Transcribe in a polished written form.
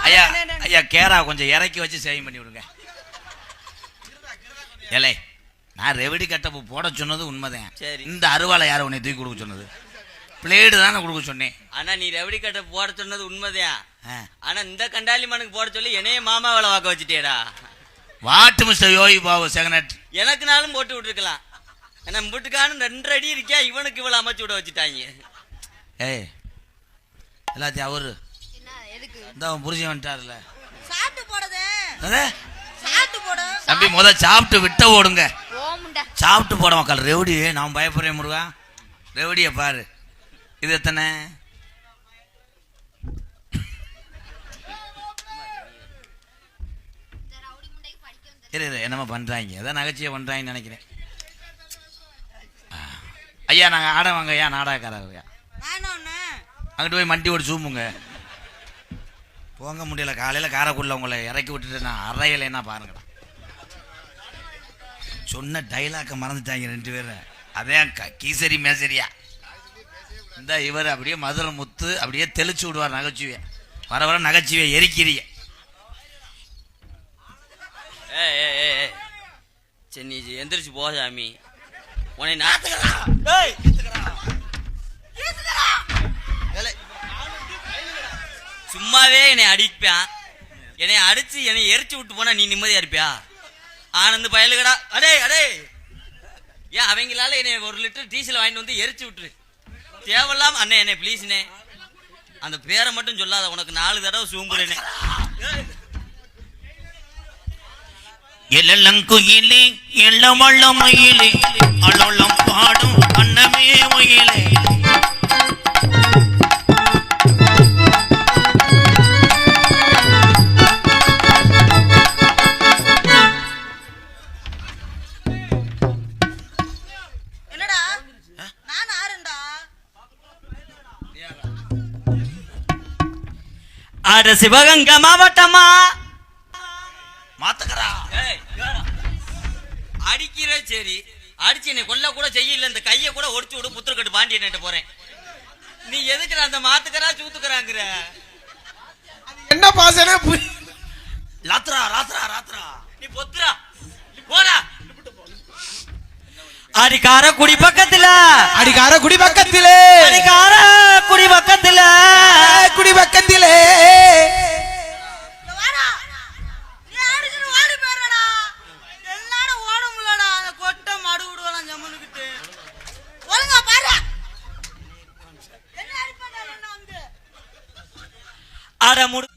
ஐயா ஐயா கேரா கொஞ்சம் இறக்கி வச்சு சேவிங் பண்ணி விடுங்க. ஏலே நான் ரெவடி கட்டப்பு போட சொன்னது உண்மைதான். சரி, இந்த அருவாலை யாரை உன்னை தூக்கி கொடுக்க சொன்னது? பிளேடு தானே கொடுக்க சொன்னேன். ஆனா நீ ரெவடி கட்ட போட சொன்னது உண்மைதான். ஆனா இந்த கண்டாலி மனுக்கு போட சொல்லி என்னைய மாமா வேலை வாக்க வச்சுட்டேடா. வாட்டு மிஸ்டர் யோகி பாபு செகனட் எனக்குனாலும் போட்டு விட்டுருக்கலாம். ஏன்னா வீட்டுக்கானு 2 அடி இருக்கியா, இவனுக்கு இவ்வளவு அமைச்சு விட வச்சுட்டாங்க. ஏய் எல்லாத்தையும் அவரு இந்த அவன் புரிஞ்சு வந்துட்டாருல தம்பி முத சாப்பிட்டு விட்ட ஓடுங்க. சாப்பிட்டு போட மக்கள் ரெவடி நான் பயப்படுறேன் முருகா. ரெவடிய பாரு, இது எத்தனை? என்னமா பண்றாங்க, அதான் நகைச்சியை பண்றாங்கன்னு நினைக்கிறேன். ஐயா நாங்க ஆட வாங்க ஐயா, நாடகக்காரர் அங்கிட்டு போய் மண்டி ஓடி சூம்புங்க. போங்க முடியல, காலையில் காரைக்குள்ள உங்களை இறக்கி விட்டுட்டு நான் அறையலைன்னா பாருங்கடா. சொன்ன டைலாக்க மறந்துட்டாங்க 2 பேரும். அதே கீசரி மேசரியா இந்த இவர் அப்படியே மதுரை முத்து அப்படியே தெளிச்சு விடுவார் நகைச்சுவையை. வர வர நகைச்சுவையை எரிக்கிறீங்க. சென்னி எந்திரிச்சு போ சாமி. உன்னை சும்மாவே என்னை அடிப்பான். என்னை அடிச்சு என்னை எரிச்சு விட்டு போனா நீ நிம்மதியா இருப்பியா? ஆனந்து பயலுகடா. அடே அடே ஏன் அவங்களால என்னை 1 லிட்டர் டீசல் வாங்கிட்டு வந்து எரிச்சு விட்டுரு. தேவையில்லாம அண்ணே என்னை ப்ளீஸ்ண்ணே அந்த பேரை மட்டும் சொல்லாத, உனக்கு 4 தடவை சூம்புறேனே. எல்லங்குயிலே எல்லவள்ள மயிலே அலோலம் பாடும் அன்னமே மயிலே. அட சிவகங்கை மாவட்டமா மாத்துக்கறா அடிக்கிற. சரி அடிச்சு என்னை கொல்ல கூட செய்யல, இந்த கையை கூட ஒடிச்சு விடு. புத்திரக்கட்டு பாண்டியன்ட்ட போறேன். நீ எதுக்குற அந்த மாத்துக்கறா சூத்துக்கறாங்கற? என்ன பாசனே லாத்ரா ராத்ரா ராத்ரா நீ பொத்துறா நீ போடா. அடிக்கார குடி பக்கத்துல அடிக்கார குடி பக்கத்திலே அடிக்கார குடி பக்கத்துல குடி பக்கத்திலே அட முடு